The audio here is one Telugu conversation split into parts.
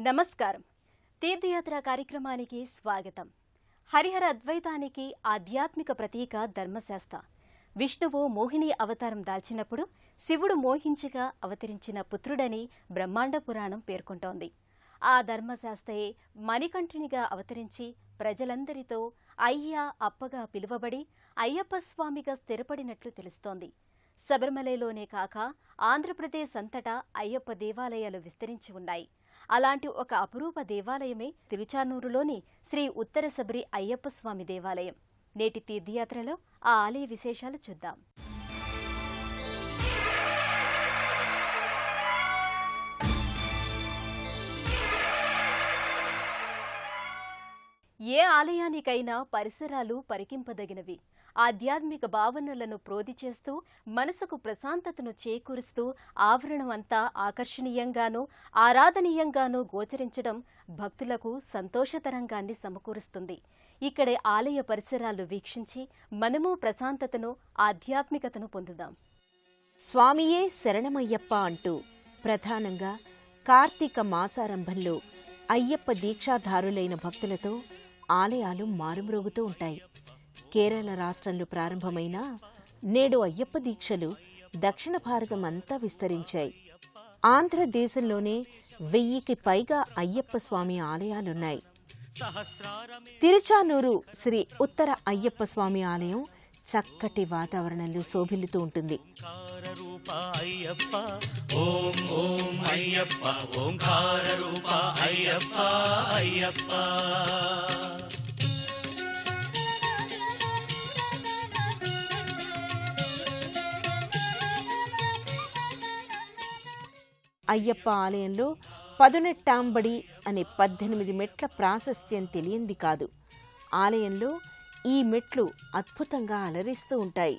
నమస్కారం. తీర్థయాత్ర కార్యక్రమానికి స్వాగతం. హరిహర అద్వైతానికి ఆధ్యాత్మిక ప్రతీక ధర్మశాస్త్ర. విష్ణువు మోహిని అవతారం దాల్చినప్పుడు శివుడు మోహించగా అవతరించిన పుత్రుడని బ్రహ్మాండ పురాణం పేర్కొంటోంది. ఆ ధర్మశాస్త్రయే మణికంఠునిగా అవతరించి ప్రజలందరితో అయ్యా అప్పగా పిలువబడి అయ్యప్ప స్వామిగా స్థిరపడినట్లు తెలుస్తోంది. శబరిమలలోనే కాక ఆంధ్రప్రదేశ్ అంతటా అయ్యప్ప దేవాలయాలు విస్తరించి ఉన్నాయి. అలాంటి ఒక అపురూప దేవాలయమే తిరుచానూరులోని శ్రీ ఉత్తర శబరి అయ్యప్ప స్వామి దేవాలయం. నేటి తీర్థయాత్రలో ఆ ఆలయ విశేషాలు చూద్దాం. ఏ ఆలయానికైనా పరిసరాలు పరికింపదగినవి. ఆధ్యాత్మిక భావనలను ప్రోది చేస్తూ మనసుకు ప్రశాంతతను చేకూరుస్తూ ఆవరణం అంతా ఆకర్షణీయంగానూ ఆరాధనీయంగానూ గోచరించడం భక్తులకు సంతోషతరంగాన్ని సమకూరుస్తుంది. ఇక్కడే ఆలయ పరిసరాలు వీక్షించి మనము ప్రశాంతతను ఆధ్యాత్మికతను పొందుదాం. స్వామియే శరణమయ్యప్ప అంటూ ప్రధానంగా కార్తీక మాసారంభంలో అయ్యప్ప దీక్షాధారులైన భక్తులతో ఆలయాలు మారుమ్రోగుతూ ఉంటాయి. కేరళ రాష్ట్రంలో ప్రారంభమైన నేడు అయ్యప్ప దీక్షలు దక్షిణ భారతం అంతా విస్తరించాయి. ఆంధ్రదేశంలోనే 1000కి పైగా అయ్యప్ప స్వామి ఆలయాలున్నాయి. తిరుచానూరు శ్రీ ఉత్తర అయ్యప్ప స్వామి ఆలయం చక్కటి వాతావరణంలో శోభిల్లుతూ ఉంటుంది. అయ్యప్ప ఆలయంలో పదునెట్టాంబడి అనే 18 మెట్ల ప్రాశస్త్యం తెలియంది కాదు. ఆలయంలో ఈ మెట్లు అద్భుతంగా అలరిస్తూ ఉంటాయి.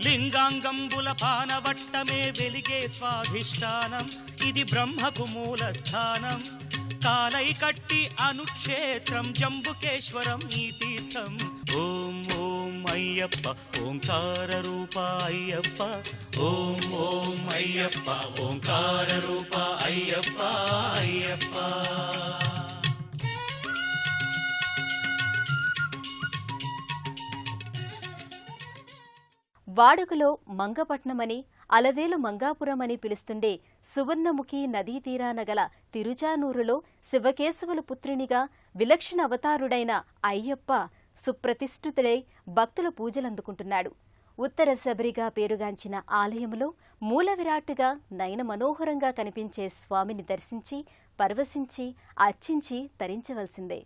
లింగాంగంబుల పానవట్టమే వెలిగే స్వాధిష్టానం, ఇది బ్రహ్మకు మూల స్థానం. కాలై కట్టి అనుక్షేత్రం జంబుకేశ్వరం ఈ తీర్థం. ఓం ఓం అయ్యప్ప ఓంకార రూప అయ్యప్ప, ఓం ఓం అయ్యప్ప ఓంకార రూప అయ్యప్ప అయ్యప్ప. వాడుకలో మంగపట్నమని అలవేలు మంగాపురమని పిలుస్తుండే సువర్ణముఖి నదీ తీరాన గల తిరుచానూరులో శివకేశవుల పుత్రునిగా విలక్షణ అవతారుడైన అయ్యప్ప సుప్రతిష్ఠితుడై భక్తుల పూజలందుకుంటున్నాడు. ఉత్తర శబరిగా పేరుగాంచిన ఆలయంలో మూల విరాట్టుగా నయన మనోహరంగా కనిపించే స్వామిని దర్శించి పరవశించి అర్చించి తరించవలసిందే.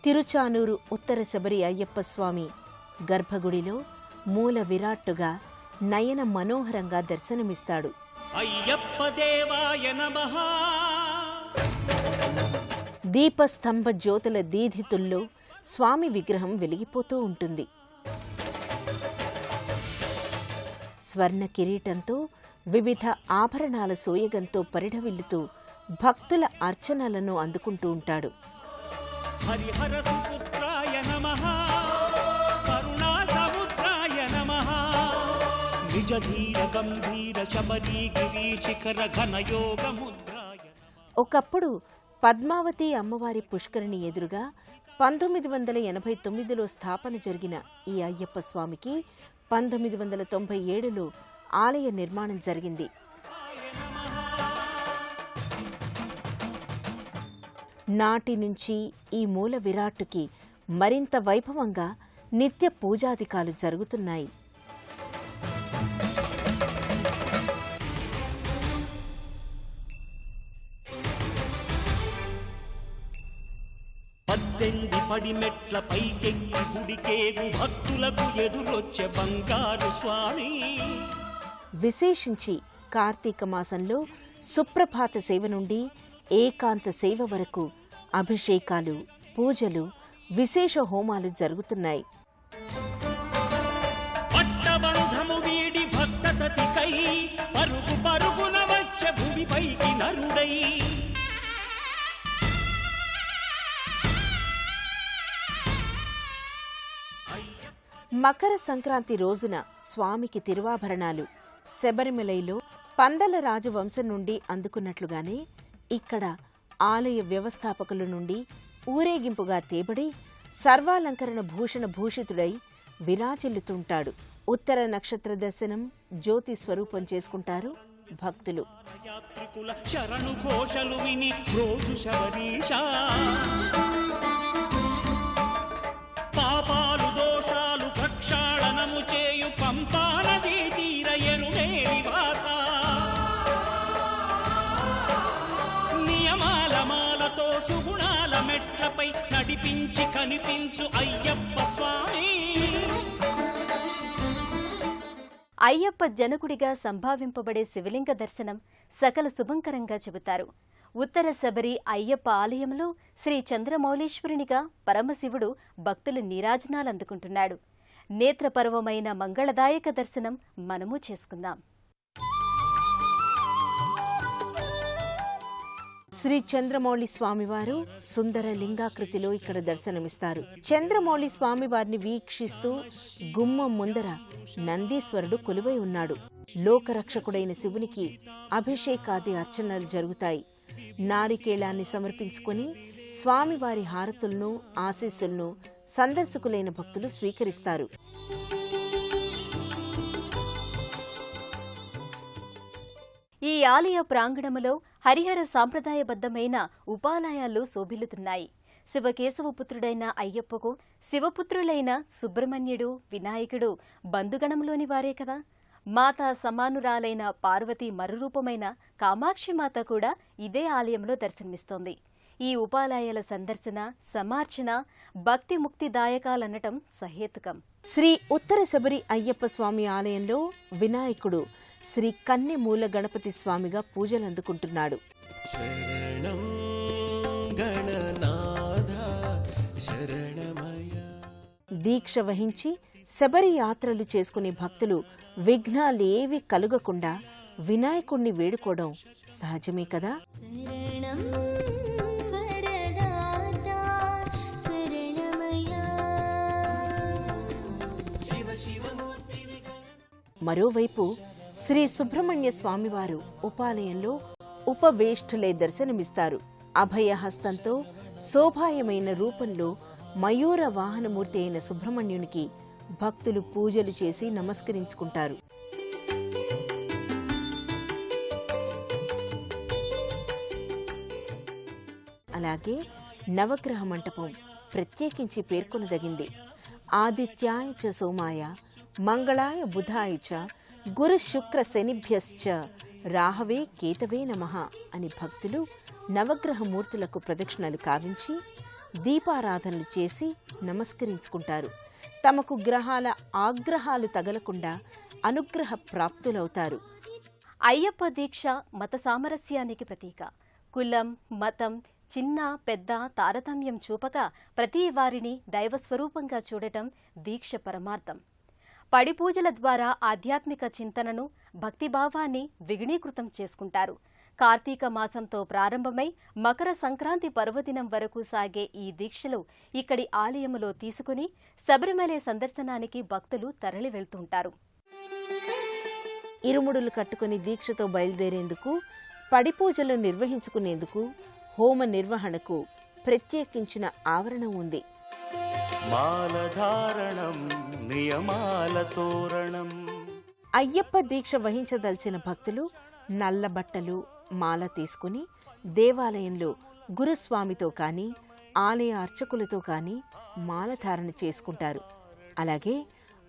తిరుచానూరు ఉత్తర శబరి అయ్యప్ప స్వామి గర్భగుడిలో మూల విరాట్టుగా నయన మనోహరంగా దర్శనమిస్తాడు. అయ్యప్ప దేవాయ నమః. దీపస్తంభ జ్యోతుల దీధితుల్లో స్వామి విగ్రహం వెలిగిపోతూ ఉంటుంది. స్వర్ణ కిరీటంతో వివిధ ఆభరణాల సోయగంతో పరిఢవిల్లుతూ భక్తుల అర్చనలను అందుకుంటూ ఉంటాడు. హరిహర సుపుత్రాయ నమః, కరుణా సముద్రాయ నమః. నిజ ధీర గంభీర శబరి గిరి శిఖర ఘనయోగ ముద్రాయ. ఒకప్పుడు పద్మావతి అమ్మవారి పుష్కరిణి ఎదురుగా 1989లో స్థాపన జరిగిన ఈ అయ్యప్ప స్వామికి 1997లో ఆలయ నిర్మాణం జరిగింది. నాటి నుంచి ఈ మూల విరాట్టుకి మరింత వైభవంగా నిత్య పూజాధికాలు జరుగుతున్నాయి. పద్దెంది పడి మెట్ల పైకెక్కి గుడికేగు భక్తులకు ఎదురొచ్చే బంగారు స్వామి. విశేషించి కార్తీక మాసంలో సుప్రభాత సేవ నుండి ఏకాంత సేవ వరకు అభిషేకాలు, పూజలు, విశేష హోమాలు జరుగుతున్నాయి. పట్టబంధము వీడి భక్తతతికై పరుగు పరుగున వచ్చే భూమిపైకి నరుడై. మకర సంక్రాంతి రోజున స్వామికి తిరువాభరణాలు శబరిమలలో పందల రాజవంశం నుండి అందుకున్నట్లుగానే ఇక్కడ ఆలయ వ్యవస్థాపకుల నుండి ఊరేగింపుగా తేబడి సర్వాలంకరణ భూషణ భూషితుడై విరాజిల్లుతుంటాడు. ఉత్తర నక్షత్ర దర్శనం, జ్యోతి స్వరూపం చేసుకుంటారు భక్తులు. యాత్రికుల శరణు ఘోషలు విని రోజు శబరీశా, పాపాలు దోషాలు ప్రక్షాళనము చేయు పంపానదీ తీర ఎరుమే నివాస, నియమాల మాలతో సుగుణాల మెట్లపై నడిపించి కనిపించు అయ్యప్ప స్వామి. అయ్యప్ప జనకుడిగా సంభావింపబడే శివలింగ దర్శనం సకల శుభంకరంగా చెబుతారు. ఉత్తర శబరి అయ్యప్ప ఆలయంలో శ్రీ చంద్రమౌళీశ్వరునిగా పరమశివుడు భక్తులు నీరాజనాలందుకుంటున్నాడు. నేత్రపర్వమైన మంగళదాయక దర్శనం మనము చేసుకుందాం. శ్రీ చంద్రమౌళి స్వామివారు సుందర లింగాకృతిలో ఇక్కడ దర్శనమిస్తారు. చంద్రమౌళి స్వామివారిని వీక్షిస్తూ గుమ్మం ముందర నందీశ్వరుడు కొలువై ఉన్నాడు. లోకరక్షకుడైన శివునికి అభిషేకాది అర్చనలు జరుగుతాయి. నారికేళాన్ని సమర్పించుకుని స్వామివారి హారతులను, ఆశీస్సులను సందర్శకులైన భక్తులు స్వీకరిస్తారు. ఈ ఆలయ ప్రాంగణములో హరిహర సాంప్రదాయబద్ధమైన ఉపాలయాలు శోభిల్లుతున్నాయి. శివకేశవపుత్రుడైన అయ్యప్పకు శివపుత్రులైన సుబ్రహ్మణ్యుడు, వినాయకుడు బంధుగణంలోని వారే కదా. మాతా సమానురాలైన పార్వతీ మరురూపమైన కామాక్షిమాత కూడా ఇదే ఆలయంలో దర్శనమిస్తోంది. ఈ ఉపాలయాల సందర్శన, సమార్చన భక్తి ముక్తిదాయకాలనటం సహేతుకం. శ్రీ ఉత్తర శబరి అయ్యప్ప స్వామి ఆలయంలో వినాయకుడు శ్రీ కన్నెమూల గణపతి స్వామిగా పూజలందుకుంటున్నాడు. శరణం గణనాథ శరణమయ. దీక్ష వహించి శబరి యాత్రలు చేసుకునే భక్తులు విఘ్నాలేవి కలుగకుండా వినాయకుణ్ణి వేడుకోవడం సహజమే కదా. మరోవైపు శ్రీ సుబ్రహ్మణ్య స్వామివారు ఉపాలయంలో ఉపవేష్ఠులై దర్శనమిస్తారు. అభయహస్తంతో శోభాయమైన రూపంలో మయూర వాహనమూర్తి అయిన సుబ్రహ్మణ్యునికి భక్తులు పూజలు చేసి నమస్కరించుకుంటారు. అలాగే నవగ్రహ మంటపం ప్రత్యేకించి పేర్కొనదగింది. ఆదిత్యాయ చ సోమాయ మంగళాయ బుధాయ చ గురు శుక్ర శనిభ్యశ్చ రాహవే కేతవే నమః అని భక్తులు నవగ్రహ మూర్తులకు ప్రదక్షిణలు కావించి దీపారాధనలు చేసి నమస్కరించుకుంటారు. తమకు గ్రహాల ఆగ్రహాలు తగలకుండా అనుగ్రహ ప్రాప్తులవుతారు. అయ్యప్ప దీక్ష మత సామరస్యానికి ప్రతీక. కులం, మతం, చిన్న పెద్ద తారతమ్యం చూపక ప్రతి వారిని దైవస్వరూపంగా చూడటం దీక్ష పరమార్థం. పడిపూజల ద్వారా ఆధ్యాత్మిక చింతనను, భక్తిభావాన్ని విఘ్నీకృతం చేసుకుంటారు. కార్తీక మాసంతో ప్రారంభమై మకర సంక్రాంతి పర్వదినం వరకు సాగే ఈ దీక్షలు ఇక్కడి ఆలయములో తీసుకుని శబరిమల సందర్శనానికి భక్తులు తరలి వెళ్తుంటారు. ఇరుముడులు కట్టుకుని దీక్షతో బయలుదేరేందుకు, పడిపూజలు నిర్వహించుకునేందుకు, హోమ నిర్వహణకు ప్రత్యేకించిన ఆవరణం ఉంది. మాలధారణం నియమాల తోరణం. అయ్యప్ప దీక్ష వహించదలిచిన భక్తులు నల్ల బట్టలు, మాల తీసుకుని దేవాలయంలో గురుస్వామితో కాని, ఆలయ అర్చకులతో కాని మాలధారణ చేసుకుంటారు. అలాగే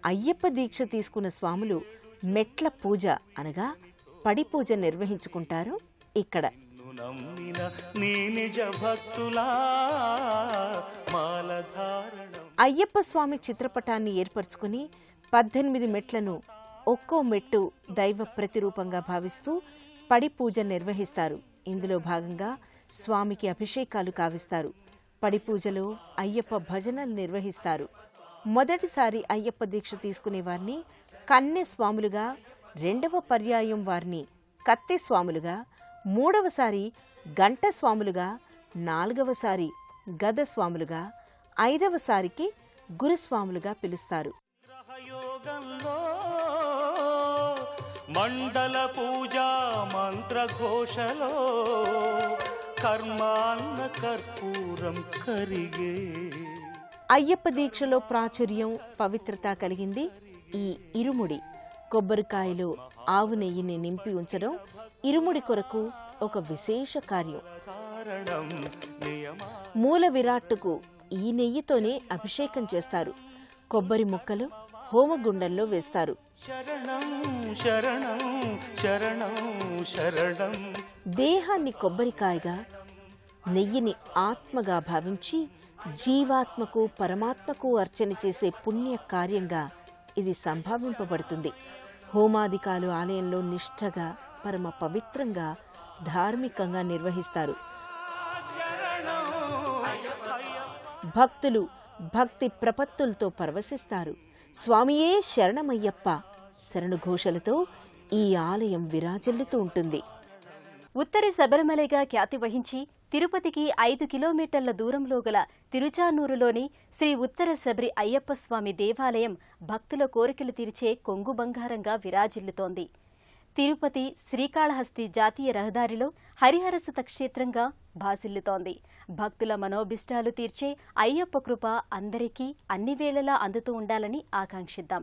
అయ్యప్ప దీక్ష తీసుకున్న స్వాములు మెట్ల పూజ అనగా పడి పూజ నిర్వహించుకుంటారు. ఇక్కడ అయ్యప్ప స్వామి చిత్రపటాన్ని ఏర్పరచుకుని 18 మెట్లను ఒక్కో మెట్టు దైవ ప్రతిరూపంగా భావిస్తూ పడి పూజ నిర్వహిస్తారు. ఇందులో భాగంగా స్వామికి అభిషేకాలు కావిస్తారు. పడి పూజలో అయ్యప్ప భజనలు నిర్వహిస్తారు. మొదటిసారి అయ్యప్ప దీక్ష తీసుకునే వారిని కన్నె స్వాములుగా, రెండవ పర్యాయం వారిని కత్తె స్వాములుగా, మూడవసారి గంట స్వాములుగా, నాలుగవసారి గద స్వాములుగా, ఐదవసారికి గురుస్వాములుగా పిలుస్తారు. మండల పూజా మంత్రఘోషలో కర్మాన్న కర్పూరం కరిగే. అయ్యప్ప దీక్షలో ప్రాచుర్యం, పవిత్రత కలిగింది ఈ ఇరుముడి. కొబ్బరికాయలో ఆవు నెయ్యిని నింపి ఉంచడం ఇరుముడి కొరకు ఒక విశేష కార్యం. మూల విరాట్టుకు ఈ నెయ్యితోనే అభిషేకం చేస్తారు. కొబ్బరి ముక్కలు హోమగుండంలో వేస్తారు. శరణం శరణం శరణం శరణం. దేహాన్ని కొబ్బరికాయగా, నెయ్యిని ఆత్మగా భావించి జీవాత్మకు పరమాత్మకు అర్చన చేసే పుణ్య కార్యంగా ఇది సంభావింపబడుతుంది. హోమాదికాలు ఆలయంలో నిష్ఠగా, పరమ పవిత్రంగా, ధార్మికంగా నిర్వహిస్తారు. భక్తులు భక్తి ప్రపత్తులతో పరవశిస్తారు. స్వామియే శరణమయ్యప్ప శరణుఘోషలతో ఈ ఆలయం విరాజిల్లుతూ ఉంటుంది. ఉత్తరి శబరిమలైగా ఖ్యాతి వహించి తిరుపతికి 5 కిలోమీటర్ల దూరంలో గల తిరుచానూరులోని శ్రీ ఉత్తర శబరి అయ్యప్ప స్వామి దేవాలయం భక్తుల కోరికలు తీర్చే కొంగు బంగారంగా విరాజిల్లుతోంది. తిరుపతి శ్రీకాళహస్తి జాతీయ రహదారిలో హరిహరసుత క్షేత్రంగా భాసిల్లుతోంది. భక్తుల మనోభిష్టాలు తీర్చే అయ్యప్ప కృప అందరికీ అన్ని వేళలా అందుతూ ఉండాలని ఆకాంక్షిద్దాం.